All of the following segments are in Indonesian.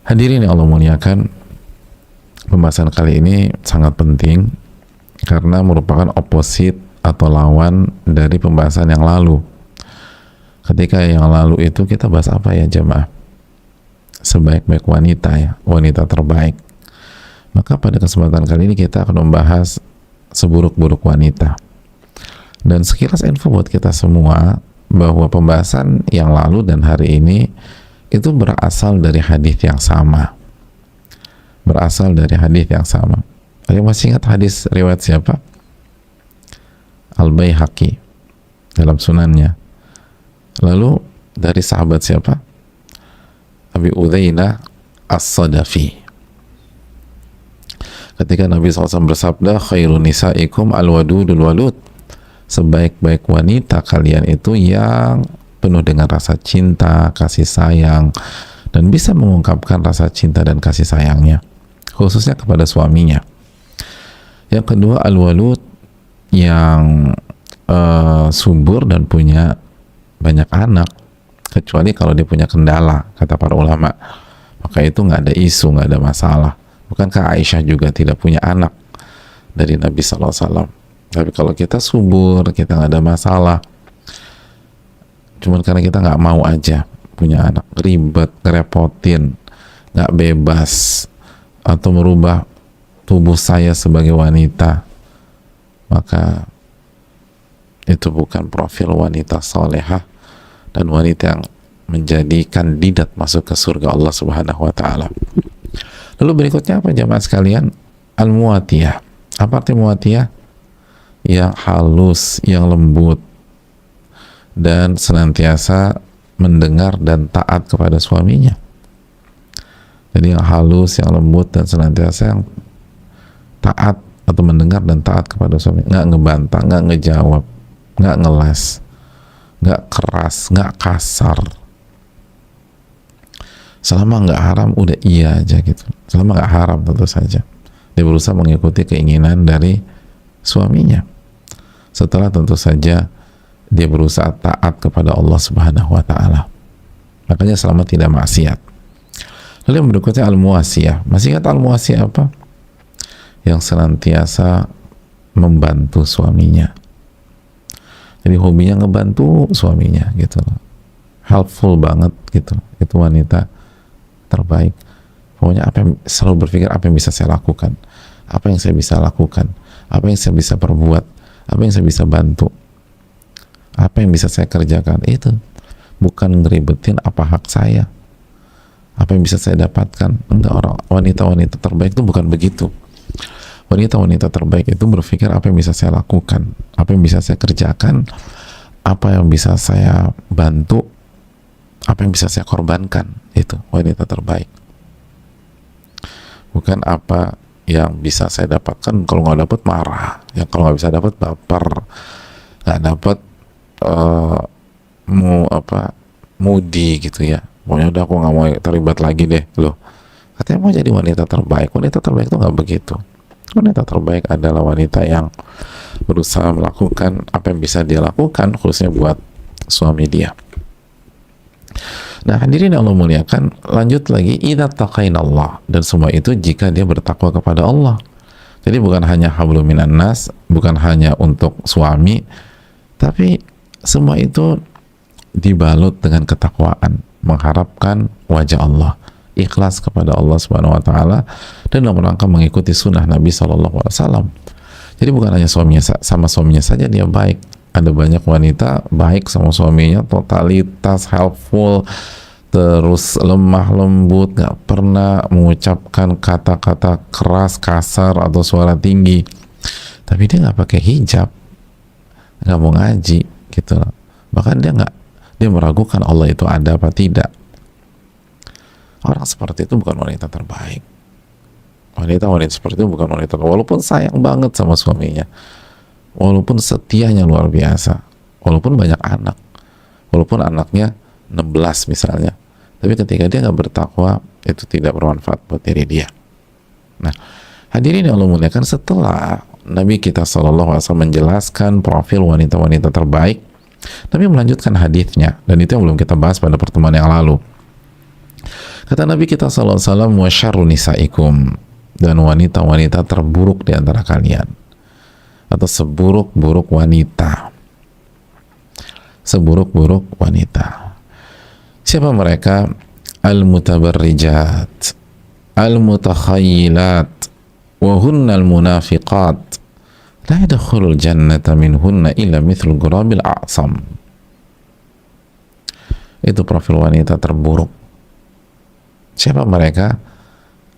Hadirin yang Allah muliakan, pembahasan kali ini sangat penting karena merupakan oposit atau lawan dari pembahasan yang lalu. Ketika yang lalu itu kita bahas apa ya jemaah? Sebaik-baik wanita ya, wanita terbaik. Maka pada kesempatan kali ini kita akan membahas seburuk-buruk wanita. Dan sekilas info buat kita semua bahwa pembahasan yang lalu dan hari ini itu berasal dari hadis yang sama. Berasal dari hadis yang sama. Kalian masih ingat hadis riwayat siapa? Al-Baihaqi dalam sunannya. Lalu dari sahabat siapa? Abi Udzainah As-Sadafi. Ketika Nabi SAW bersabda, khairun nisaikum al-wadudul walud, sebaik-baik wanita kalian itu yang penuh dengan rasa cinta, kasih sayang, dan bisa mengungkapkan rasa cinta dan kasih sayangnya, khususnya kepada suaminya. Yang kedua, al-walud, yang subur dan punya banyak anak, kecuali kalau dia punya kendala, kata para ulama, maka itu nggak ada isu, nggak ada masalah. Bukankah Aisyah juga tidak punya anak dari Nabi SAW? Tapi kalau kita subur, kita nggak ada masalah, cuman karena kita nggak mau aja punya anak, ribet, ngerepotin, nggak bebas, atau merubah tubuh saya sebagai wanita, maka itu bukan profil wanita solehah dan wanita yang menjadi kandidat masuk ke surga Allah Subhanahu wa Ta'ala. Lalu berikutnya apa jemaah sekalian? Al-muatiyah. Apa arti muatiyah? Yang halus, yang lembut, dan senantiasa mendengar dan taat kepada suaminya. Jadi yang halus, yang lembut, dan senantiasa yang taat atau mendengar dan taat kepada suami. Nggak ngebantah, nggak ngejawab, nggak ngeles, nggak keras, nggak kasar. Selama nggak haram, udah iya aja gitu. Selama nggak haram, tentu saja dia berusaha mengikuti keinginan dari suaminya. Setelah tentu saja dia berusaha taat kepada Allah Subhanahu wa Ta'ala. Makanya selama tidak maksiat. Lalu yang berikutnya al-muasiyah. Masih ingat al-muasiyah apa? Yang senantiasa membantu suaminya. Jadi hobinya ngebantu suaminya gitu. Helpful banget gitu. Itu wanita terbaik. Pokoknya selalu berpikir apa yang bisa saya lakukan, apa yang saya bisa lakukan, apa yang saya bisa perbuat, apa yang saya bisa bantu, apa yang bisa saya kerjakan. Itu bukan ngeribetin apa hak saya, apa yang bisa saya dapatkan. Enggak, orang wanita-wanita terbaik itu bukan begitu. Wanita-wanita terbaik itu berpikir apa yang bisa saya lakukan, apa yang bisa saya kerjakan, apa yang bisa saya bantu, apa yang bisa saya korbankan. Itu wanita terbaik. Bukan apa yang bisa saya dapatkan, kalau nggak dapat marah, ya kalau nggak bisa dapat baper, nggak dapat moody gitu ya. Pokoknya udah aku nggak mau terlibat lagi deh. Loh, katanya mau jadi wanita terbaik. Wanita terbaik itu nggak begitu. Wanita terbaik adalah wanita yang berusaha melakukan apa yang bisa dia lakukan, khususnya buat suami dia. Nah, hadirin yang Allah muliakan, lanjut lagi, idza taqainallah, dan semua itu jika dia bertakwa kepada Allah. Jadi bukan hanya hablum minan nas, bukan hanya untuk suami, tapi semua itu dibalut dengan ketakwaan, mengharapkan wajah Allah, ikhlas kepada Allah Subhanahu wa Ta'ala, dan dalam rangka mengikuti sunnah Nabi SAW. Jadi bukan hanya sama suaminya saja dia baik. Ada banyak wanita baik sama suaminya, totalitas, helpful, terus lemah lembut, gak pernah mengucapkan kata-kata keras, kasar, atau suara tinggi. Tapi dia gak pakai hijab, gak mau ngaji gitu loh. Bahkan dia meragukan Allah itu ada apa tidak. Orang seperti itu bukan wanita terbaik. Wanita-wanita seperti itu bukan wanita terbaik. Walaupun sayang banget sama suaminya, walaupun setianya luar biasa, walaupun banyak anak, walaupun anaknya 16 misalnya, tapi ketika dia nggak bertakwa, itu tidak bermanfaat buat diri dia. Nah, hadirin yang Allah muliakan, setelah Nabi kita SAW menjelaskan profil wanita-wanita terbaik, Nabi melanjutkan hadisnya, dan itu yang belum kita bahas pada pertemuan yang lalu. Kata Nabi kita sallallahu alaihi wasallam, wa syarru nisaikum, dan wanita-wanita terburuk di antara kalian, atau seburuk-buruk wanita. Seburuk-buruk wanita. Siapa mereka? Al-mutabarrijat, al-mutakhayyilat, wa hunnal munafiqat, la yadkhulul jannata minhunna illa mithlul ghurabil a'sam. Itu profil wanita terburuk. Siapa mereka?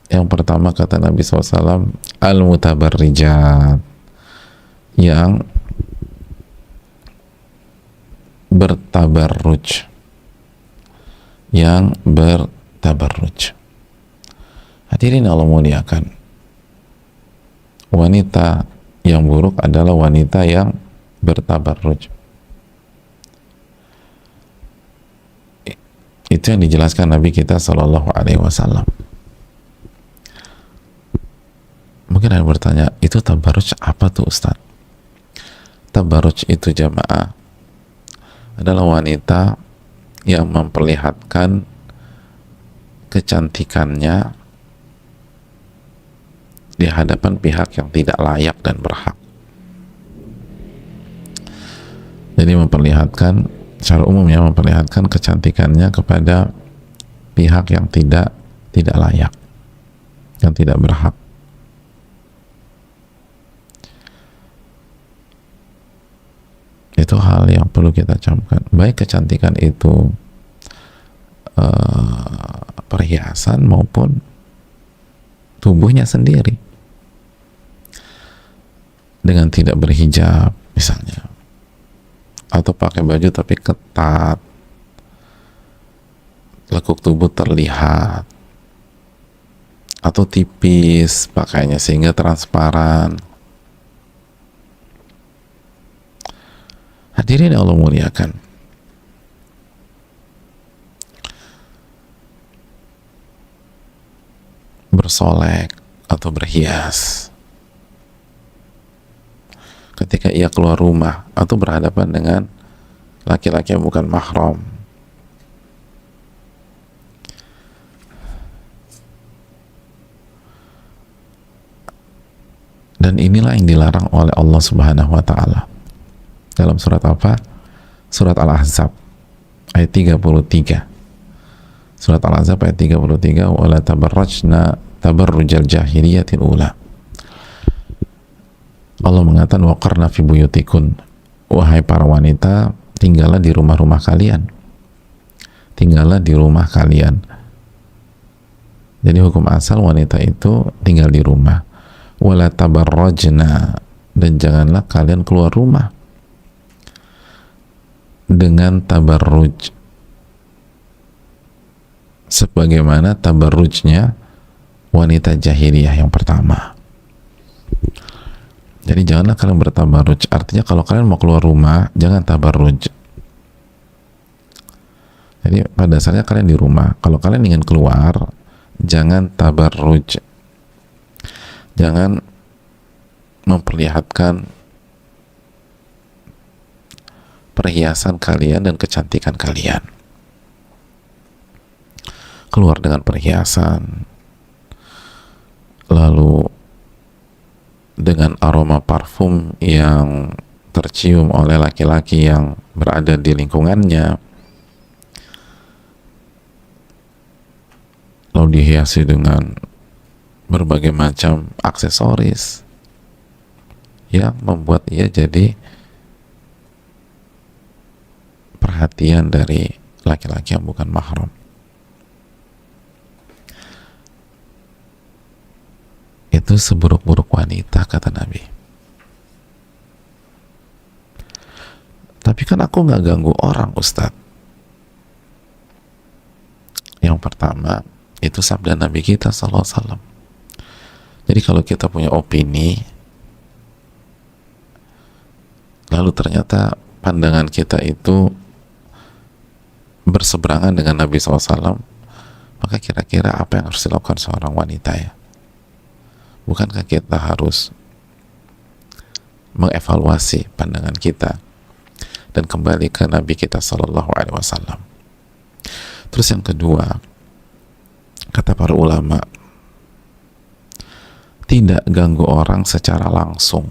Yang pertama kata Nabi SAW, al-mutabarrijat, yang bertabarruj, yang bertabarruj. Hadirin Allah muliakan, wanita yang buruk adalah wanita yang bertabarruj. Itu yang dijelaskan Nabi kita Shallallahu Alaihi Wasallam. Mungkin ada yang bertanya, itu tabarruj apa tuh Ustaz? Tabarruj itu jamaah adalah wanita yang memperlihatkan kecantikannya di hadapan pihak yang tidak layak dan berhak. Jadi memperlihatkan, secara umumnya memperlihatkan kecantikannya kepada pihak yang tidak layak, yang tidak berhak. Itu hal yang perlu kita camkan. Baik kecantikan itu perhiasan maupun tubuhnya sendiri. Dengan tidak berhijab misalnya, atau pakai baju tapi ketat, lekuk tubuh terlihat, atau tipis pakainya sehingga transparan. Hadirin yang Allah muliakan, bersolek atau berhias ketika ia keluar rumah atau berhadapan dengan laki-laki yang bukan mahram. Dan inilah yang dilarang oleh Allah Subhanahu wa Ta'ala. Dalam surat apa? Surat Al-Ahzab ayat 33. Surat Al-Ahzab ayat 33, wala tabarrajna tabarrujal jahiliyatil ula. Allah mengatakan, waqarna fi buyutikun, wahai para wanita, tinggallah di rumah-rumah kalian. Tinggallah di rumah kalian. Jadi hukum asal wanita itu tinggal di rumah. Wala tabarrajna, dan janganlah kalian keluar rumah dengan tabarruj sebagaimana tabarrujnya wanita jahiliyah yang pertama. Jadi janganlah kalian bertabarruj. Artinya kalau kalian mau keluar rumah, jangan tabarruj. Jadi pada dasarnya kalian di rumah. Kalau kalian ingin keluar, jangan tabarruj. Jangan memperlihatkan perhiasan kalian dan kecantikan kalian. Keluar dengan perhiasan, lalu dengan aroma parfum yang tercium oleh laki-laki yang berada di lingkungannya, lalu dihiasi dengan berbagai macam aksesoris yang membuat ia jadi perhatian dari laki-laki yang bukan mahram. Itu seburuk-buruk wanita, kata Nabi. Tapi kan aku nggak ganggu orang, Ustadz. Yang pertama, itu sabda Nabi kita sallallahu alaihi wasallam. Jadi kalau kita punya opini, lalu ternyata pandangan kita itu berseberangan dengan Nabi SAW, maka kira-kira apa yang harus dilakukan seorang wanita ya? Bukankah kita harus mengevaluasi pandangan kita dan kembali ke Nabi kita Sallallahu Alaihi Wasallam? Terus yang kedua, kata para ulama, tidak ganggu orang secara langsung,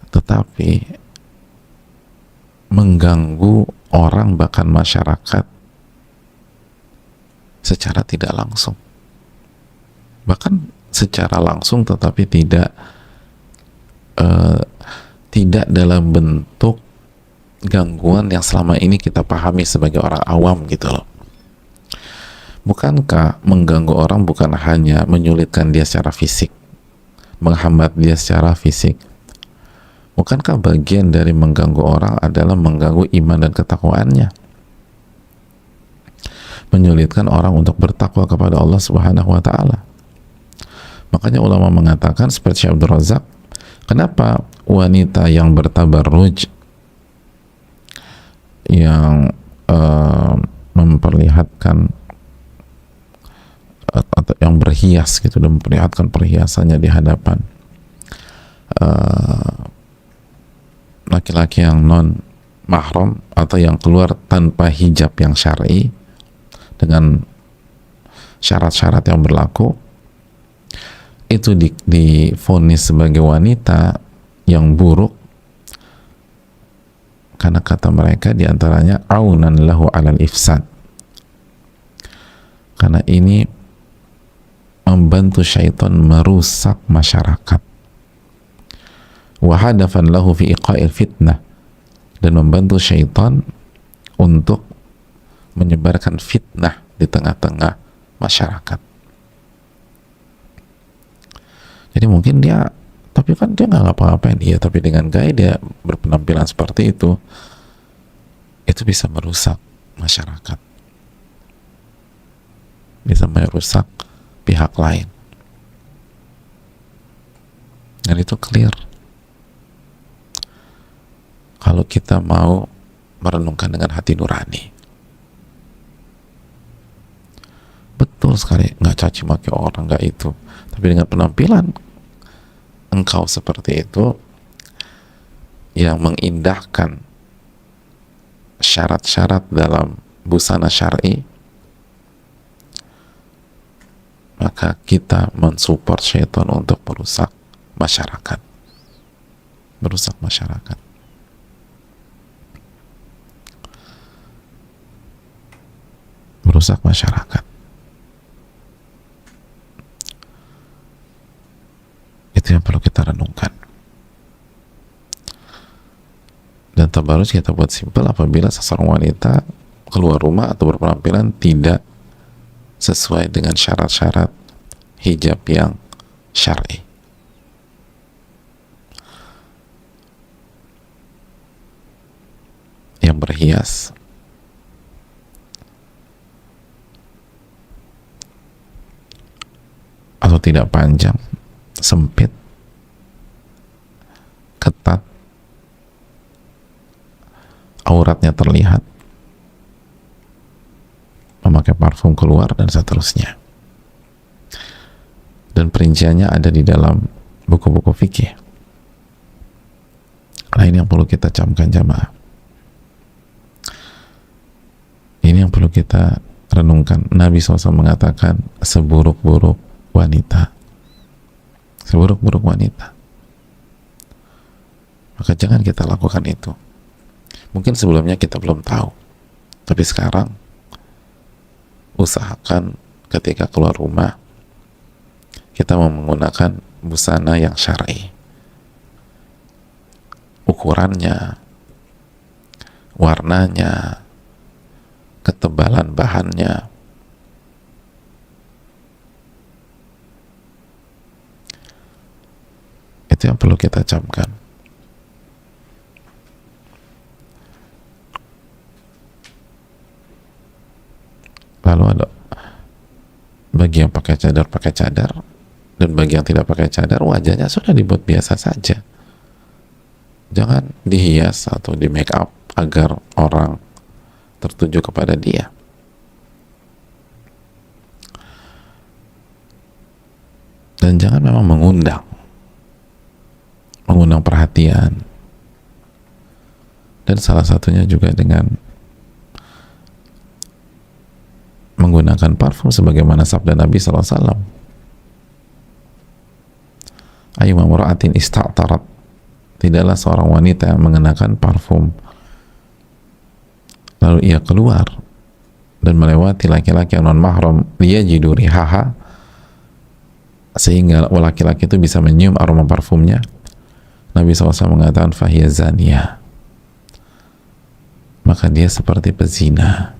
tetapi mengganggu orang bahkan masyarakat secara tidak langsung, bahkan secara langsung tetapi tidak dalam bentuk gangguan yang selama ini kita pahami sebagai orang awam gitu loh. Bukankah mengganggu orang bukan hanya menyulitkan dia secara fisik, menghambat dia secara fisik? Bukankah bagian dari mengganggu orang adalah mengganggu iman dan ketakwaannya? Menyulitkan orang untuk bertakwa kepada Allah Subhanahu wa ta'ala. Makanya ulama mengatakan seperti Syekh Abdul Razak, kenapa wanita yang bertabarruj, yang memperlihatkan atau yang berhias gitu dan memperlihatkan perhiasannya di hadapan laki-laki yang non mahram atau yang keluar tanpa hijab yang syar'i dengan syarat-syarat yang berlaku, itu divonis sebagai wanita yang buruk karena kata mereka diantaranya aunan lahu alal ifsad, karena ini membantu syaitan merusak masyarakat, wa hadafan lahu fi iqa'il fitnah, dan membantu syaitan untuk menyebarkan fitnah di tengah-tengah masyarakat. Jadi mungkin dia, tapi kan dia nggak ngapa-ngapain dia, tapi dengan gaya dia berpenampilan seperti itu bisa merusak masyarakat, bisa merusak pihak lain, dan itu clear kalau kita mau merenungkan dengan hati nurani. Betul sekali, nggak caci maki orang, nggak itu, tapi dengan penampilan engkau seperti itu yang mengindahkan syarat-syarat dalam busana syar'i, maka kita mensupport syaitan untuk merusak masyarakat, merusak masyarakat. Merusak masyarakat. Itu yang perlu kita renungkan. Dan tabarruj kita buat simpel apabila seseorang wanita keluar rumah atau berpenampilan tidak sesuai dengan syarat-syarat hijab yang syar'i. Yang berhias, atau tidak panjang, sempit, ketat, auratnya terlihat, memakai parfum keluar, dan seterusnya. Dan perinciannya ada di dalam buku-buku fikih. Nah, ini yang perlu kita camkan jamaah. Ini yang perlu kita renungkan. Nabi SAW mengatakan seburuk-buruk wanita, seburuk-buruk wanita, maka jangan kita lakukan itu. Mungkin sebelumnya kita belum tahu, tapi sekarang usahakan ketika keluar rumah kita mau menggunakan busana yang syar'i, ukurannya, warnanya, ketebalan bahannya. Itu yang perlu kita camkan. Lalu ada bagi yang pakai cadar, dan bagi yang tidak pakai cadar, wajahnya sudah dibuat biasa saja. Jangan dihias atau di make up agar orang tertuju kepada dia. Dan jangan memang mengundang perhatian. Dan salah satunya juga dengan menggunakan parfum sebagaimana sabda Nabi SAW. Ayu mamra'atin ista'tarat, tidaklah seorang wanita yang mengenakan parfum lalu ia keluar dan melewati laki-laki yang non mahram liyajidu rihaha, sehingga laki-laki itu bisa menyium aroma parfumnya, Nabi SAW mengatakan fahiya zaniyah, maka dia seperti pezina.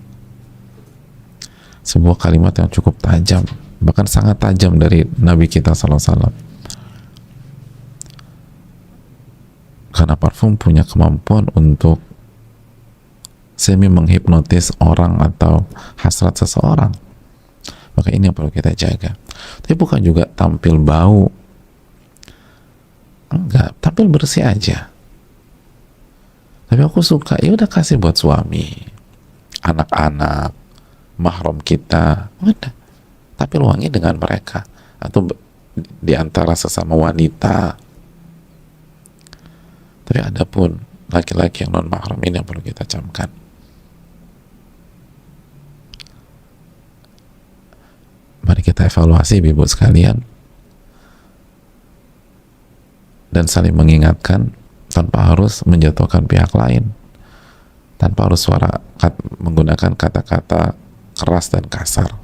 Sebuah kalimat yang cukup tajam, bahkan sangat tajam dari Nabi kita SAW. Karena parfum punya kemampuan untuk semi menghipnotis orang atau hasrat seseorang. Maka ini yang perlu kita jaga. Tapi bukan juga tampil bau, enggak, tampil bersih aja. Tapi aku suka, ya udah kasih buat suami, anak-anak, mahram kita, udah tampil wangi dengan mereka, atau di antara sesama wanita. Tapi ada pun laki-laki yang non mahram, ini yang perlu kita camkan. Mari kita evaluasi ibu sekalian dan saling mengingatkan tanpa harus menjatuhkan pihak lain, tanpa harus menggunakan kata-kata keras dan kasar.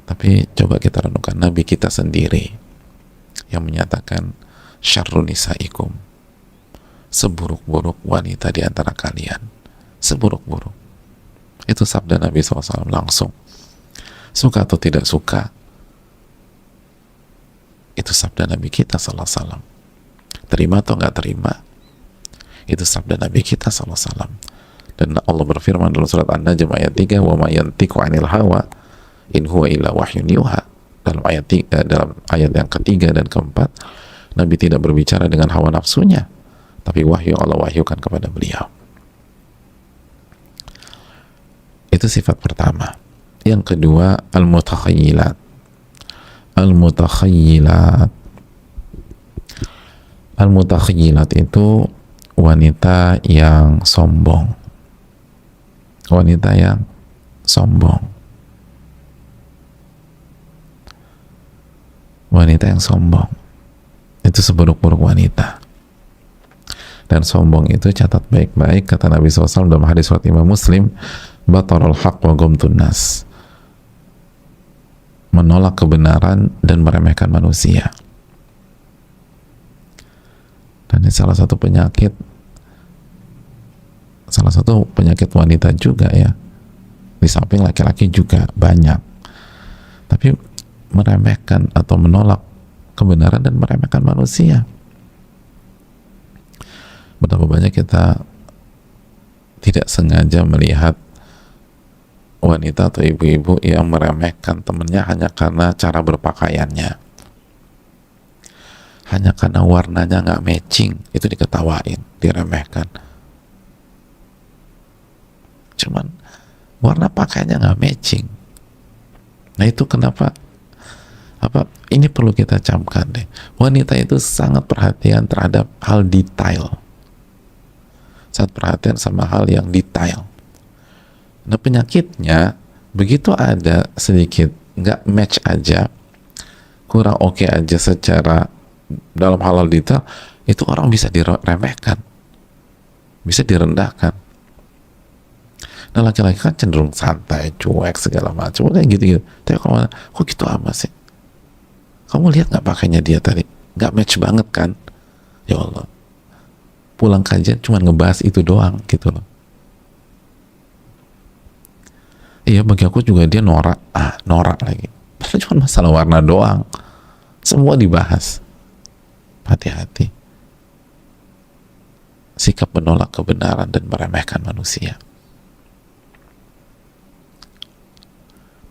Tapi coba kita renungkan Nabi kita sendiri yang menyatakan syarrun nisaikum, seburuk-buruk wanita di antara kalian, seburuk-buruk. Itu sabda Nabi SAW langsung. Suka atau tidak suka, itu sabda Nabi kita SAW. Terima atau nggak terima, itu sabda Nabi kita SAW. Dan Allah berfirman dalam surat An-Najm ayat 3, wa ma yantiqu 'anil hawa in huwa illa wahyun yuha. Dalam ayat yang ketiga dan keempat, Nabi tidak berbicara dengan hawa nafsunya, tapi wahyu Allah wahyukan kepada beliau. Itu sifat pertama. Yang kedua, al-mutakhayyilat. Al-mutakhayyilat. Al-mutakhayyilat itu wanita yang sombong. Wanita yang sombong. Wanita yang sombong. Itu seburuk-buruk wanita. Dan sombong itu catat baik-baik, kata Nabi SAW dalam hadis riwayat Imam Muslim, batarul haq wa ghamtun nas, menolak kebenaran dan meremehkan manusia. Dan ini salah satu penyakit wanita juga ya, di samping laki-laki juga banyak. Tapi meremehkan atau menolak kebenaran dan meremehkan manusia. Betapa banyak kita tidak sengaja melihat wanita atau ibu-ibu yang meremehkan temennya hanya karena cara berpakaiannya, hanya karena warnanya nggak matching, itu diketawain, diremehkan. Cuman warna pakaiannya nggak matching. Nah itu kenapa? Ini perlu kita camkan deh. Wanita itu sangat perhatian terhadap hal detail, sangat perhatian sama hal yang detail. Nah penyakitnya, begitu ada sedikit nggak match aja, kurang oke aja secara dalam hal detail, itu orang bisa diremehkan, bisa direndahkan. Nah laki-laki kan cenderung santai, cuek segala macam, kayak gitu-gitu. Tapi kalau kok gitu amat sih? Kamu lihat nggak pakainya dia tadi? Nggak match banget kan? Ya Allah, pulang kajian cuma ngebahas itu doang gitu loh. Iya, bagi aku juga dia norak lagi. Padahal cuma masalah warna doang, semua dibahas. Hati-hati. Sikap menolak kebenaran dan meremehkan manusia.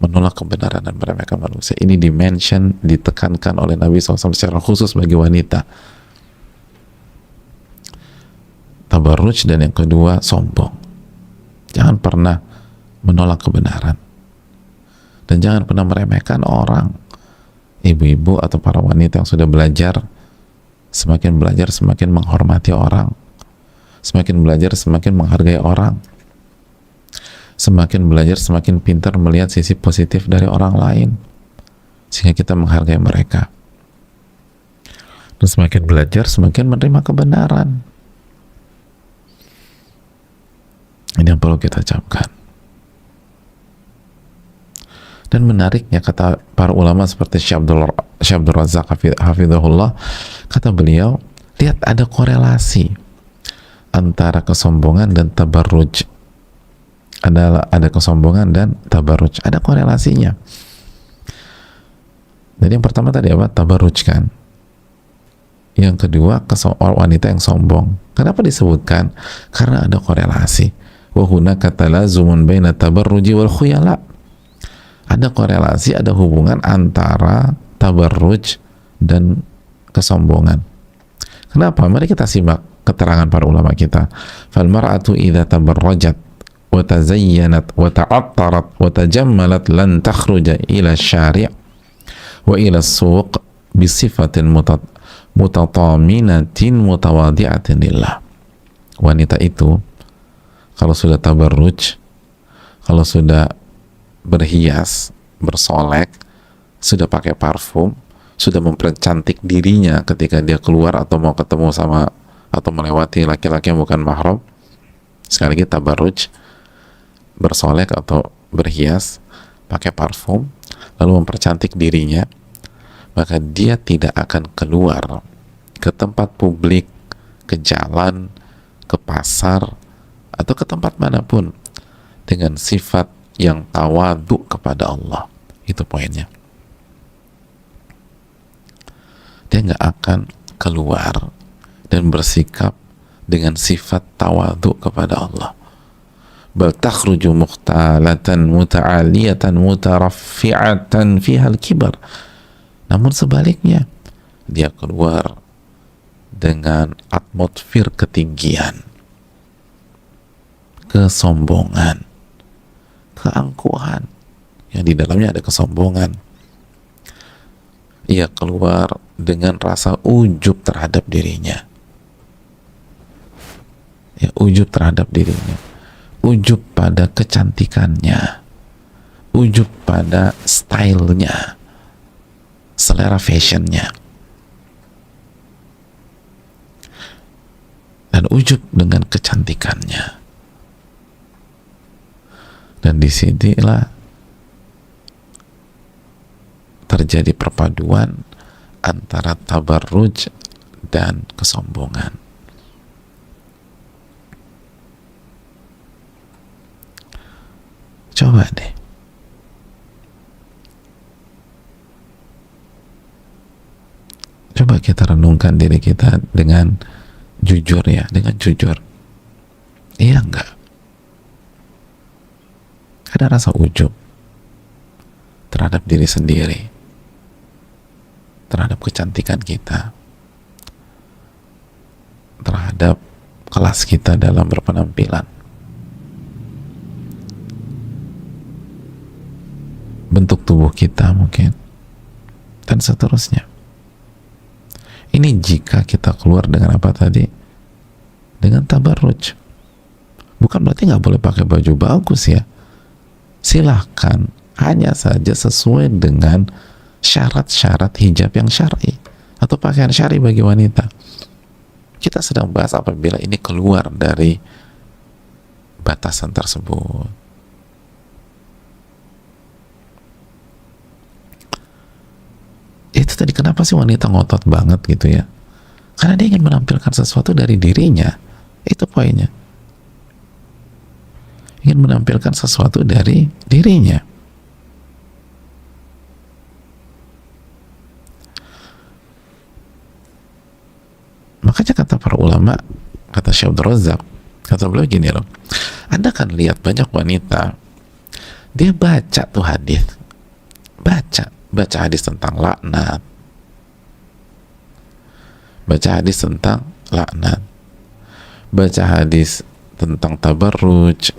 Menolak kebenaran dan meremehkan manusia. Ini dimention, ditekankan oleh Nabi SAW secara khusus bagi wanita. Tabarruj, dan yang kedua sombong. Jangan pernah menolak kebenaran, dan jangan pernah meremehkan orang. Ibu-ibu atau para wanita yang sudah belajar, semakin belajar semakin menghormati orang, semakin belajar semakin menghargai orang. semakin belajar, semakin pintar melihat sisi positif dari orang lain, sehingga kita menghargai mereka. Dan semakin belajar, semakin menerima kebenaran. Ini yang perlu kita camkan. Dan menariknya, kata para ulama seperti Syekh Abdul Razak hafizahullah, kata beliau, lihat ada korelasi antara kesombongan dan tabarruj. Ada kesombongan dan tabarruj, ada korelasinya. Jadi yang pertama tadi apa? Tabarruj kan. Yang kedua, wanita yang sombong. Kenapa disebutkan? Karena ada korelasi. Wa hunaka talazumun baina tabarruji wal khuyala. Ada korelasi, ada hubungan antara tabarruj dan kesombongan. Kenapa? Mari kita simak keterangan para ulama kita. Fal mar'atu idza tabarrajat wa tazayyanat wa ta'attarat wa tajammalat lan takhruja ila syari' wa ila suq bisifatin mutataminatin mutawadi'atin lillah. Wanita itu kalau sudah tabarruj, kalau sudah berhias, bersolek, sudah pakai parfum, sudah mempercantik dirinya ketika dia keluar atau mau ketemu sama atau melewati laki-laki yang bukan mahram, sekali lagi tabarruj, bersolek atau berhias, pakai parfum, lalu mempercantik dirinya, maka dia tidak akan keluar ke tempat publik, ke jalan, ke pasar, atau ke tempat manapun dengan sifat yang tawadu kepada Allah. Itu poinnya. Dia nggak akan keluar dan bersikap dengan sifat tawadu kepada Allah. Bal takhruju mukhtalatan muta'aliyatan mutaraffi'atan fiha al-kibar. Namun sebaliknya, dia keluar dengan atmosfer ketinggian, kesombongan, keangkuhan, yang di dalamnya ada kesombongan. Ia keluar dengan rasa ujub terhadap dirinya, ya, ujub terhadap dirinya, ujub pada kecantikannya, ujub pada stylenya, selera fashionnya, dan ujub dengan kecantikannya. Dan disinilah terjadi perpaduan antara tabarruj dan kesombongan. Coba deh, coba kita renungkan diri kita dengan jujur, ya, dengan jujur. Iya enggak? Ada rasa ujub terhadap diri sendiri, terhadap kecantikan kita, terhadap kelas kita dalam berpenampilan, bentuk tubuh kita mungkin, dan seterusnya. Ini jika kita keluar dengan apa tadi? Dengan tabarruj. Bukan berarti nggak boleh pakai baju bagus, ya. Silahkan, hanya saja sesuai dengan syarat-syarat hijab yang syar'i atau pakaian syar'i bagi wanita. Kita sedang bahas apabila ini keluar dari batasan tersebut. Itu tadi, kenapa sih wanita ngotot banget gitu ya? Karena dia ingin menampilkan sesuatu dari dirinya. Itu poinnya. Ingin menampilkan sesuatu dari dirinya. Makanya kata para ulama, kata Syekh Abdul Razak, kata beliau gini loh, Anda kan lihat banyak wanita, dia baca tuh hadis, baca hadis tentang laknat, baca hadis tentang laknat, baca hadis tentang tabarruj,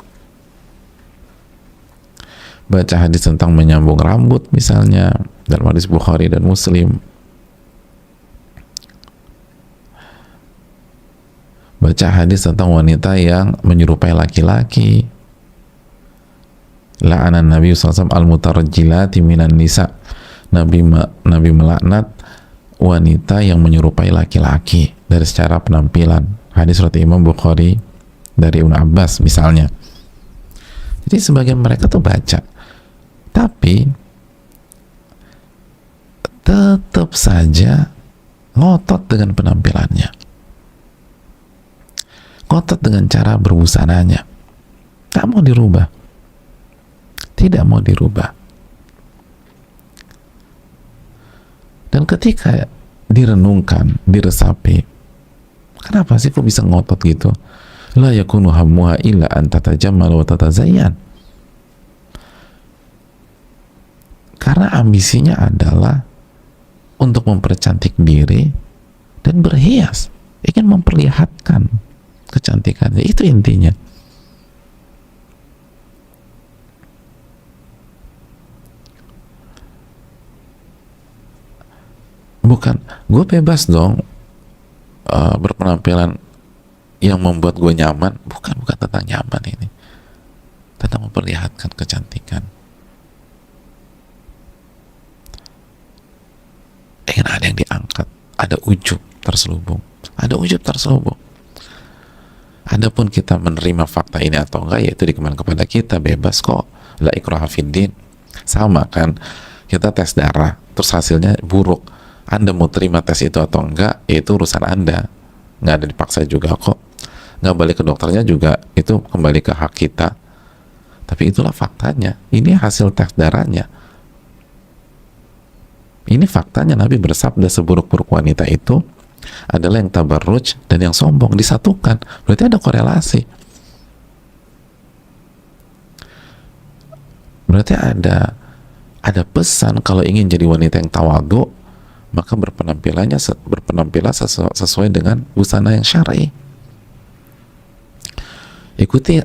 baca hadis tentang menyambung rambut misalnya dalam hadis Bukhari dan Muslim, baca hadis tentang wanita yang menyerupai laki-laki, La'anan Nabi SAW al-mutarajjilati minan nisa. Nabi melaknat wanita yang menyerupai laki-laki dari secara penampilan. Hadis riwayat Imam Bukhari dari Ibnu Abbas misalnya. Jadi sebagian mereka tuh baca, tapi tetap saja ngotot dengan penampilannya, ngotot dengan cara berbusananya, tak mau dirubah, tidak mau dirubah. Dan ketika direnungkan, diresapi, kenapa sih kok bisa ngotot gitu? La yakunu hammuha illa an tatajammal wa tatazayyan. Karena ambisinya adalah untuk mempercantik diri dan berhias, ingin memperlihatkan kecantikannya, itu intinya. Bukan, gue bebas dong berpenampilan yang membuat gue nyaman. Bukan tentang nyaman ini, tentang memperlihatkan kecantikan. Ingin ada yang diangkat, ada ujub terselubung, Adapun kita menerima fakta ini atau enggak, yaitu dikembalikan kepada kita, bebas kok, la ikraha fiddin. Sama kan, kita tes darah terus hasilnya buruk, Anda mau terima tes itu atau enggak, itu urusan Anda, nggak ada dipaksa juga kok. Nggak balik ke dokternya juga, itu kembali ke hak kita. Tapi itulah faktanya, ini hasil tes darahnya, ini faktanya. Nabi bersabda seburuk-buruk wanita itu adalah yang tabarruj dan yang sombong, disatukan. Berarti ada korelasi, berarti ada pesan. Kalau ingin jadi wanita yang tawadhu, maka berpenampilan sesuai dengan busana yang syar'i. Ikuti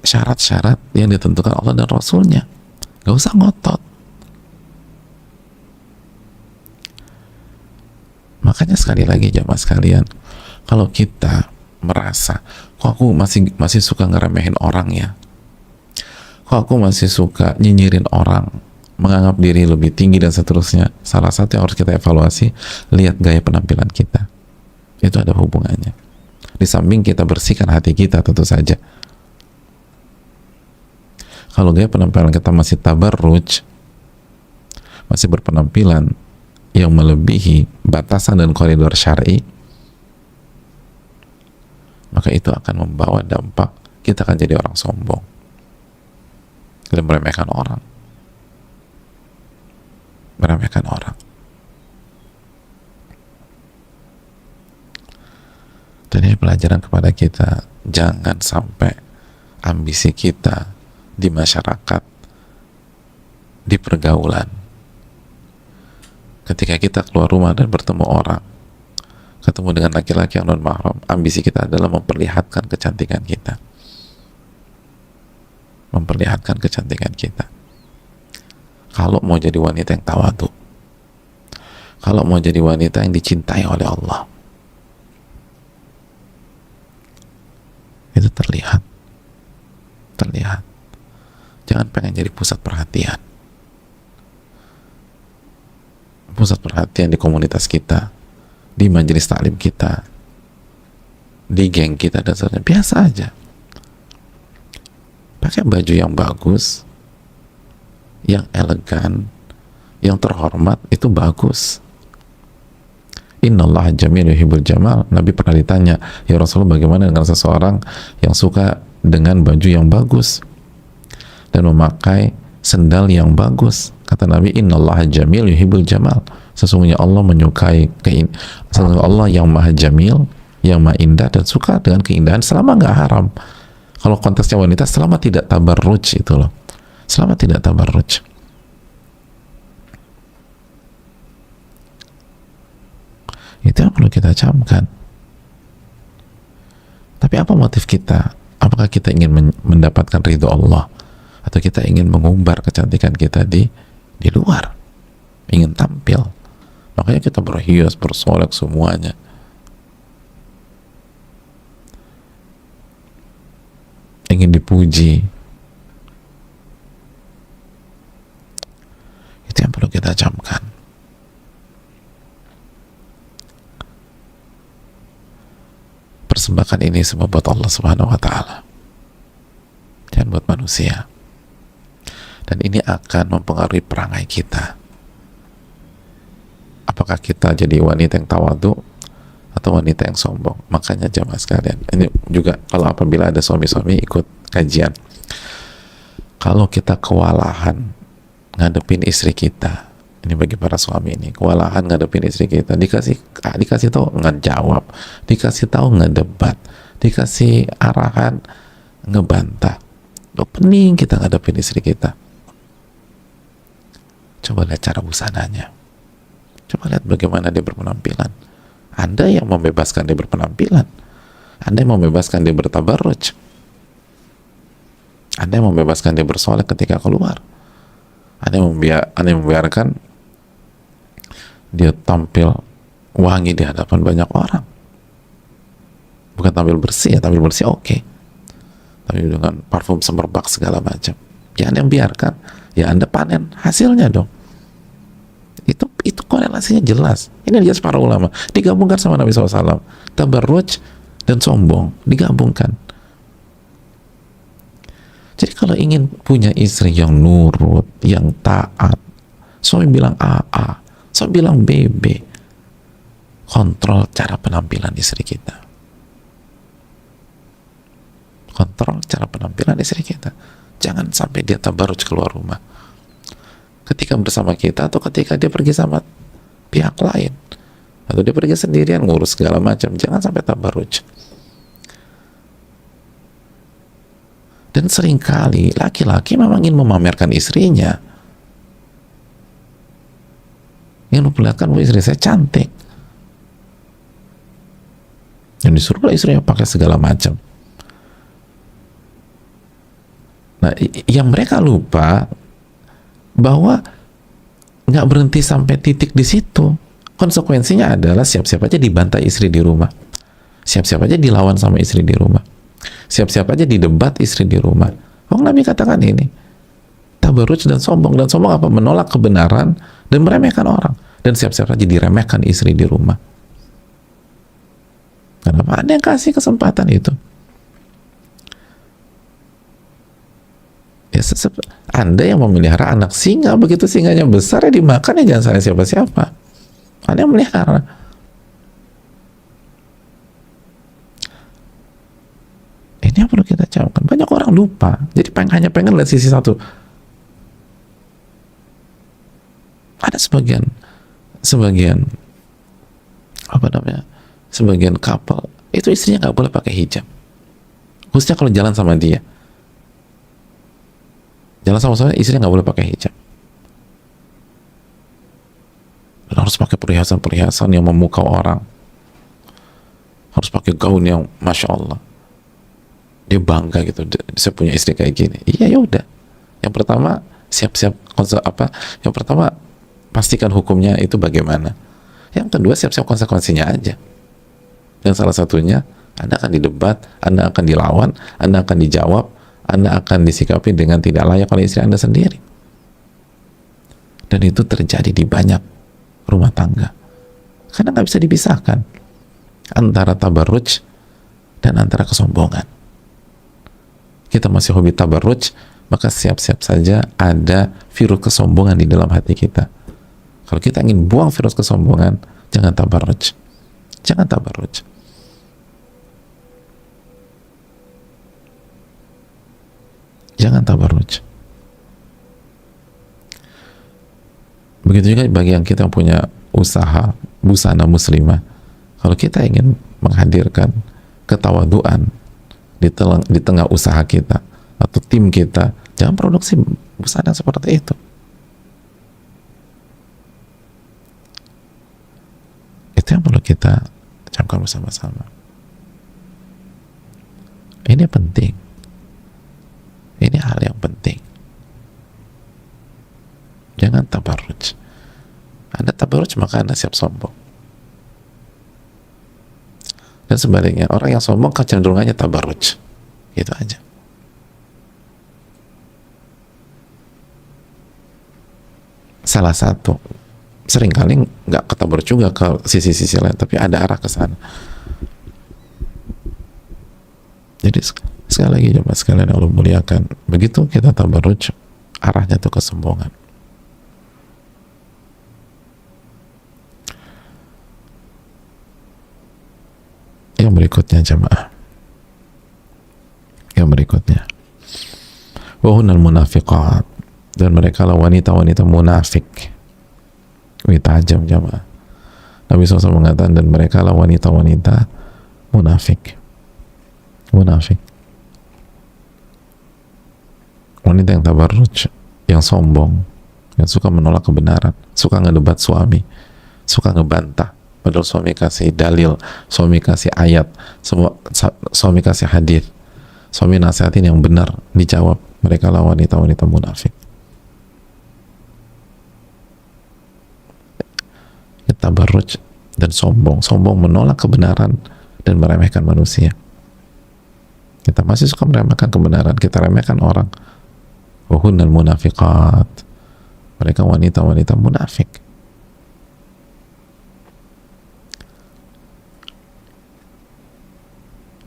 syarat-syarat yang ditentukan Allah dan Rasulnya, gak usah ngotot. Makanya sekali lagi jamaah sekalian, kalau kita merasa, kok aku masih suka ngeremehin orang ya, kok aku masih suka nyinyirin orang, menganggap diri lebih tinggi dan seterusnya, salah satu yang harus kita evaluasi, lihat gaya penampilan kita. Itu ada hubungannya. Di samping kita bersihkan hati kita tentu saja. Kalau gaya penampilan kita masih tabarruj, masih berpenampilan yang melebihi batasan dan koridor syar'i, maka itu akan membawa dampak kita akan jadi orang sombong dan meremehkan orang. Dan ini pelajaran kepada kita, jangan sampai ambisi kita di masyarakat, di pergaulan, ketika kita keluar rumah dan bertemu orang, ketemu dengan laki-laki yang non mahram, ambisi kita adalah memperlihatkan kecantikan kita, Kalau mau jadi wanita yang tawadhu, kalau mau jadi wanita yang dicintai oleh Allah, itu terlihat. Jangan pengen jadi pusat perhatian di komunitas kita, di majelis taklim kita, di geng kita, dan sebagainya. Biasa aja, pakai baju yang bagus, yang elegan, yang terhormat, itu bagus. Innallaha jamil yuhibbul jamal. Nabi pernah ditanya, ya Rasulullah, bagaimana dengan seseorang yang suka dengan baju yang bagus dan memakai sendal yang bagus? Kata Nabi, innallaha jamil yuhibbul jamal. Sesungguhnya Allah menyukai sesungguhnya Allah yang maha jamil, yang maha indah, dan suka dengan keindahan selama nggak haram. Kalau konteksnya wanita, selama tidak tabarruj, itu loh, selama tidak tabarruj. Itu yang perlu kita camkan. Tapi apa motif kita? Apakah kita ingin mendapatkan ridho Allah, atau kita ingin mengumbar kecantikan kita di luar, ingin tampil? Makanya kita berhias, bersolek semuanya. Ingin dipuji, kita camkan. Persembahkan ini semua buat Allah Subhanahu wa Ta'ala, dan buat manusia. Dan ini akan mempengaruhi perangai kita. Apakah kita jadi wanita yang tawadu atau wanita yang sombong? Makanya jamaah sekalian, ini juga kalau apabila ada suami-suami ikut kajian, kalau kita kewalahan ngadepin istri kita, ini bagi para suami ini, kewalahan ngadepin istri kita, dikasih tahu ngejawab, dikasih tahu ngedebat, dikasih arahan ngebantah, pening kita ngadepin istri kita. Coba lihat cara busananya, coba lihat bagaimana dia berpenampilan. Anda yang membebaskan dia berpenampilan, Anda yang membebaskan dia bertabarruj, Anda yang membebaskan dia bersolek ketika keluar, Anda yang membiarkan dia tampil wangi di hadapan banyak orang. Bukan tampil bersih ya, tampil bersih oke, tapi dengan parfum semerbak segala macam, ya Anda yang biarkan, ya Anda panen hasilnya dong. Itu korelasinya jelas. Ini jelas para ulama, digabungkan sama Nabi SAW. Tabarruj dan sombong digabungkan. Jadi kalau ingin punya istri yang nurut, yang taat, suami bilang AA, suami bilang BB, kontrol cara penampilan istri kita. Kontrol cara penampilan istri kita. Jangan sampai dia tabarruj keluar rumah ketika bersama kita, atau ketika dia pergi sama pihak lain, atau dia pergi sendirian ngurus segala macam. Jangan sampai tabarruj. Dan seringkali laki-laki memang ingin memamerkan istrinya. Yang memperlihatkan bahwa istri saya cantik, dan disuruhlah istrinya pakai segala macam. Nah, yang mereka lupa bahwa nggak berhenti sampai titik di situ. Konsekuensinya adalah siap-siap aja dibantai istri di rumah, siap-siap aja dilawan sama istri di rumah, siap-siap aja didebat istri di rumah. Nabi katakan ini tabarruj dan sombong apa? Menolak kebenaran dan meremehkan orang, dan siap-siap aja diremehkan istri di rumah. Kenapa? Ada yang kasih kesempatan itu. Ya, Anda yang memelihara anak singa, begitu singanya besar ya dimakan, ya jangan sayang siapa-siapa. Anda yang melihara. Ini yang perlu kita camkan. Banyak orang lupa, jadi hanya pengen lihat sisi satu. Ada sebagian sebagian couple itu istrinya nggak boleh pakai hijab, khususnya kalau jalan sama dia. Jalan sama-sama istrinya nggak boleh pakai hijab, dan harus pakai perhiasan-perhiasan yang memukau orang, harus pakai gaun yang masya Allah. Dia bangga gitu, saya punya istri kayak gini. Iya, ya udah. Yang pertama siap-siap yang pertama pastikan hukumnya itu bagaimana. Yang kedua siap-siap konsekuensinya aja. Dan salah satunya Anda akan didebat, Anda akan dilawan, Anda akan dijawab, Anda akan disikapi dengan tidak layak oleh istri Anda sendiri. Dan itu terjadi di banyak rumah tangga. Karena nggak bisa dipisahkan antara tabarruj dan antara kesombongan. Kita masih hobi tabarruj, maka siap-siap saja ada virus kesombongan di dalam hati kita. Kalau kita ingin buang virus kesombongan, jangan tabarruj. Jangan tabarruj. Jangan tabarruj. Begitu juga bagi yang kita punya usaha busana muslimah. Kalau kita ingin menghadirkan ketawaduan di tengah usaha kita atau tim kita, jangan produksi busana seperti itu. Itu yang perlu kita camkan bersama-sama. Ini penting. Ini hal yang penting. Jangan tabarruj. Anda tabarruj maka Anda siap sombong. Dan sebaliknya, orang yang sombong kecenderungannya tabarruj. Gitu aja. salah satu. Seringkali nggak ketabur juga ke sisi-sisi lain, tapi ada arah ke sana. Jadi sekali lagi jemaah sekalian yang Allah muliakan, begitu kita tabarruj, arahnya tuh kesombongan. Yang berikutnya jemaah, yang berikutnya, wahunal munafiqat, dan mereka lah wanita-wanita munafik. Wih, tajam jemaah. Nabi SAW mengatakan, dan mereka lah wanita-wanita munafik. Munafik, wanita yang tabarruj, yang sombong, yang suka menolak kebenaran, suka ngedebat suami, suka ngebantah, padahal suami kasih dalil, suami kasih ayat, suami kasih hadis, suami nasihatin yang benar, dijawab. Mereka lah wanita-wanita munafik. Tabarruj dan sombong menolak kebenaran dan meremehkan manusia. Kita masih suka meremehkan kebenaran, kita remehkan orang. Wahunnal munafiqat, mereka wanita-wanita munafik.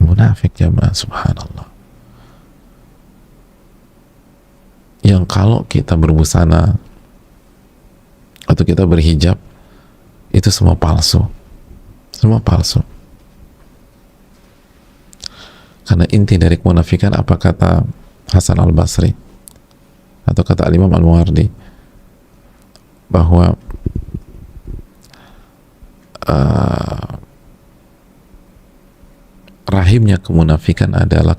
Munafik jemaah, subhanallah. Yang kalau kita berbusana atau kita berhijab, itu semua palsu. Semua palsu. Karena inti dari kemunafikan, apa kata Hasan al-Basri atau kata Al-Imam Al-Muwardi, bahwa rahimnya kemunafikan adalah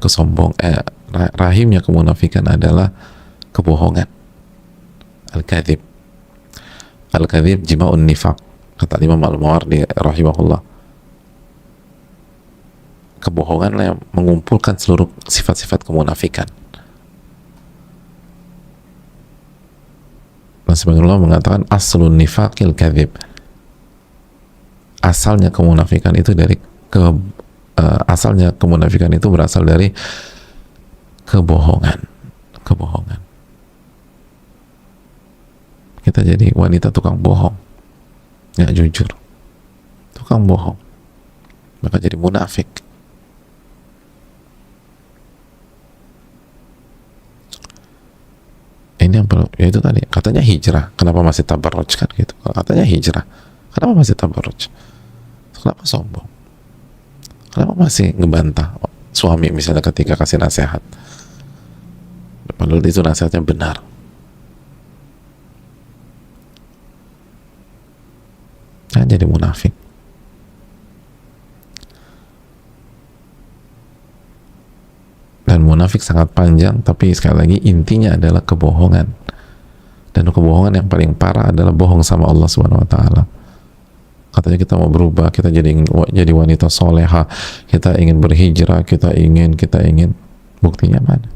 rahimnya kemunafikan adalah kebohongan. Al-kadhib. Al-kadhib jima'un nifaq, kata Imam Al-Muwardi rahimahullah. Kebohongan yang mengumpulkan seluruh sifat-sifat kemunafikan. Dan sebagian ulama mengatakan aslun nifaqil kadhib, asalnya kemunafikan itu dari asalnya kemunafikan itu berasal dari kebohongan. Kita jadi wanita tukang bohong, nggak jujur, tukang bohong, maka jadi munafik. Ini yang perlu, ya itu tadi, katanya hijrah, kenapa masih tabarruj kan gitu? Katanya hijrah, kenapa masih tabarruj? Kenapa sombong? Kenapa masih ngebantah suami misalnya ketika kasih nasihat? Padahal itu nasihatnya benar. Nah, jadi munafik. Dan munafik sangat panjang, tapi sekali lagi intinya adalah kebohongan. Dan kebohongan yang paling parah adalah bohong sama Allah Subhanahu wa taala. Katanya kita mau berubah, kita ingin jadi wanita soleha, kita ingin berhijrah, kita ingin. Buktinya mana?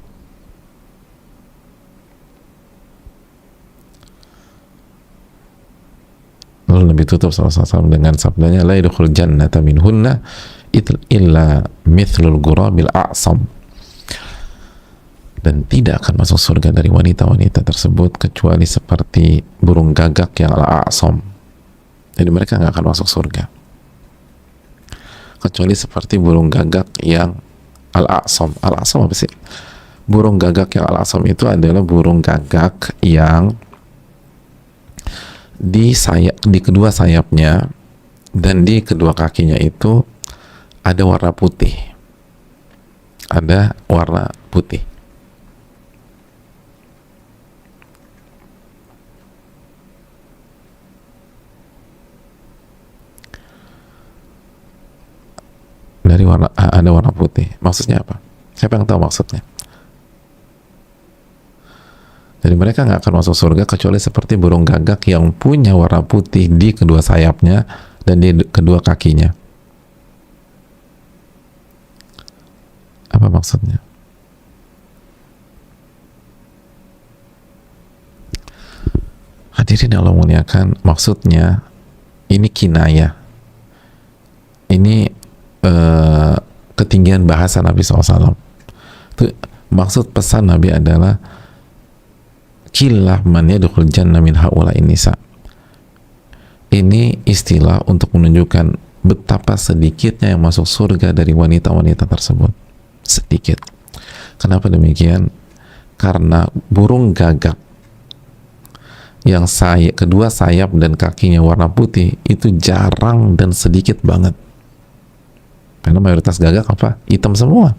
Lalu Nabi tutup SAW dengan sabdanya, la yadkhul jannata minhunna illa mithlul ghurabil a'sam. Dan tidak akan masuk surga dari wanita-wanita tersebut kecuali seperti burung gagak yang al-a'sam. Jadi mereka nggak akan masuk surga kecuali seperti burung gagak yang al-a'sam. Al-a'sam apa sih? Burung gagak yang al-a'sam itu adalah burung gagak yang di kedua sayapnya dan di kedua kakinya itu ada warna putih. Ada warna putih. Dari ada warna putih. Maksudnya apa? Siapa yang tahu maksudnya? Jadi mereka nggak akan masuk surga kecuali seperti burung gagak yang punya warna putih di kedua sayapnya dan di kedua kakinya. Apa maksudnya? Hadirin Allah muliakan, maksudnya ini kinayah. Ini ketinggian bahasa Nabi SAW. Maksud pesan Nabi adalah killah man yadkhul jannah min haula'in nisa. Ini istilah untuk menunjukkan betapa sedikitnya yang masuk surga dari wanita-wanita tersebut. Sedikit. Kenapa demikian? Karena burung gagak yang kedua sayap dan kakinya warna putih itu jarang dan sedikit banget. Karena mayoritas gagak apa? Hitam semua.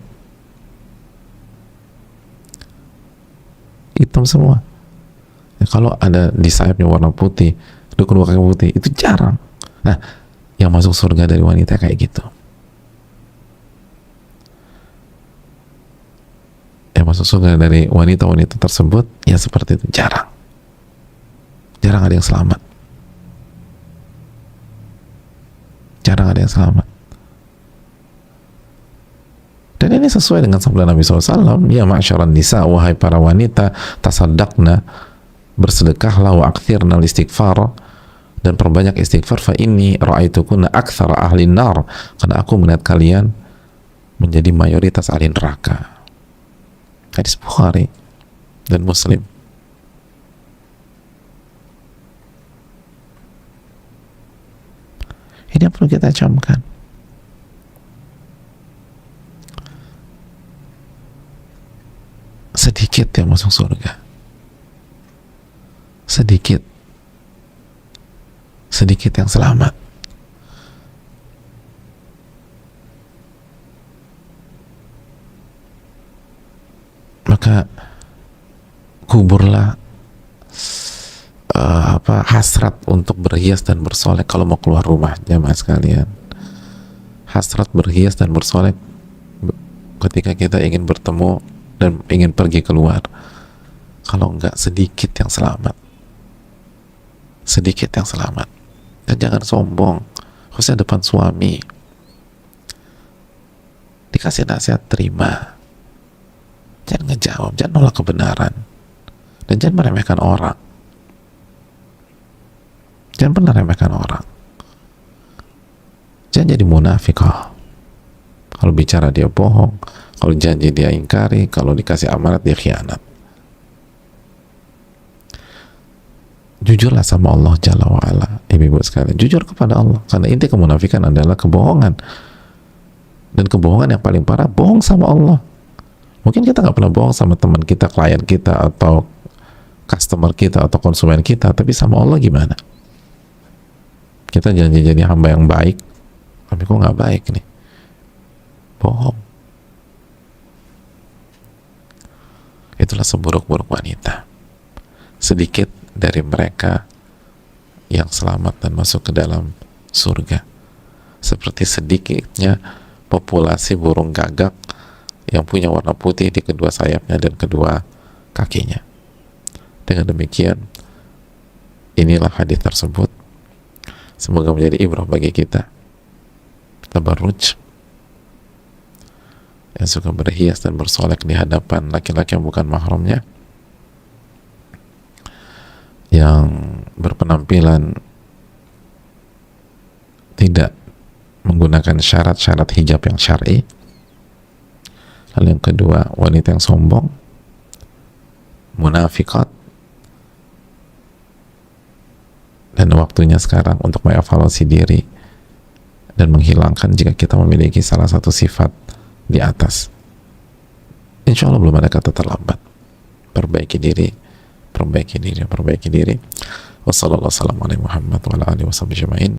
Hitam semua. Ya, kalau ada di sayapnya warna putih, kedua kaki putih, itu jarang. Nah, yang masuk surga dari wanita kayak gitu. Yang masuk surga dari wanita-wanita tersebut, ya seperti itu, jarang. Jarang ada yang selamat. Jarang ada yang selamat. Dan ini sesuai dengan sabda Nabi SAW, ya ma'syaran nisa, wahai para wanita, tasaddaqna, bersedekahlah, wa akthirna istighfar, dan perbanyak istighfar, fa inni ra'aitukunna aktsara ahli nar, karena aku melihat kalian menjadi mayoritas ahli neraka. Hadis Bukhari dan Muslim. Ini yang perlu kita camkan. Sedikit yang masuk surga. Sedikit yang selamat. Maka kuburlah hasrat untuk berhias dan bersolek kalau mau keluar rumah, jamaah sekalian. Hasrat berhias dan bersolek ketika kita ingin bertemu dan ingin pergi keluar. Kalau enggak, sedikit yang selamat. Sedikit yang selamat. Dan jangan sombong, khususnya depan suami. Dikasih nasihat, terima. Jangan ngejawab, jangan nolak kebenaran, dan jangan meremehkan orang. Jangan pernah remehkan orang. Jangan jadi munafikah. Kalau bicara dia bohong, kalau janji dia ingkari, kalau dikasih amanat dia khianat. Jujurlah sama Allah Jalla wa'ala, ibu-ibu sekalian. Jujur kepada Allah, karena inti kemunafikan adalah kebohongan. Dan kebohongan yang paling parah, bohong sama Allah. Mungkin kita nggak pernah bohong sama teman kita, klien kita, atau customer kita, atau konsumen kita, tapi sama Allah gimana? Kita janji jadi hamba yang baik, tapi kok nggak baik nih? Bohong. Itulah seburuk-buruk wanita. Sedikit dari mereka yang selamat dan masuk ke dalam surga. Seperti sedikitnya populasi burung gagak yang punya warna putih di kedua sayapnya dan kedua kakinya. Dengan demikian, inilah hadis tersebut. Semoga menjadi ibrah bagi kita. Tabarruj, yang suka berhias dan bersolek di hadapan laki-laki yang bukan mahramnya, yang berpenampilan tidak menggunakan syarat-syarat hijab yang syar'i. Lalu yang kedua, wanita yang sombong, munafikat. Dan waktunya sekarang untuk mengevaluasi diri dan menghilangkan jika kita memiliki salah satu sifat di atas. Insya Allah belum ada kata terlambat. Perbaiki diri, perbaiki diri, perbaiki diri. Wassalamualaikum warahmatullahi wabarakatuh.